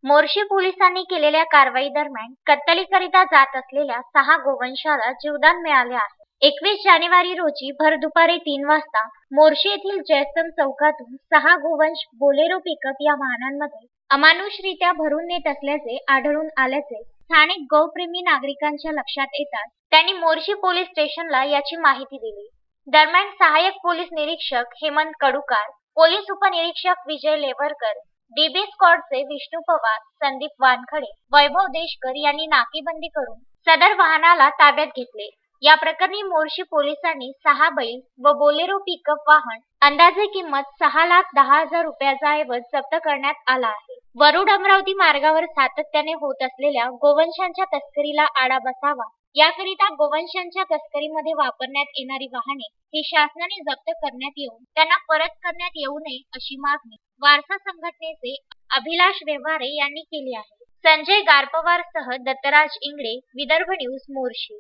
मोर्शी पोलिसांनी केलेल्या कारवाई दरम्यान कत्तलीकरिता जात असलेल्या 6 गोवंशाला जीवदान मिळाले आहे. 21 जानेवारी रोजी भर दुपारी 3 वाजता मोर्शी येथील जयस्तंभ चौकातून 6 गोवंश बोलेरो पिकअप या वाहनांमध्ये अमानुषरित्या भरून नेत असल्याचे आढळून आल्याचे स्थानिक गौप्रेमी नागरिकांच्या लक्षात येताच त्यांनी मोर्शी पोलीस स्टेशनला याची माहिती दिली. दरम्यान सहाय्यक पोलीस निरीक्षक हेमंत कडुकार, पोलीस उपनिरीक्षक विजय लेवरकर, डीबी स्क्वॉडचे विष्णू पवार, संदीप वानखडे, वैभव देशकर यांनी नाकेबंदी करून सदर वाहनाला ताब्यात घेतले. या प्रकरणी मोर्शी पोलिसांनी 6 बैल व बोलेरो पिकअप वाहन अंदाजे किंमत 6,10,000 रुपयाचा ऐवज जप्त करण्यात आला आहे. वरुड अमरावती मार्गावर सातत्याने होत असलेल्या गोवंशांच्या तस्करीला आळा बसावा याकरिता गोवंशांच्या तस्करीमध्ये वापरण्यात येणारी वाहने ही शासनाने जप्त करण्यात येऊन त्यांना परत करण्यात येऊ नये अशी मागणी वारसा संघटनेचे अभिलाष व्यवहारे यांनी केली आहे. संजय गारपवारसह दत्तराज इंगळे, विदर्भ न्यूज, मोर्शी.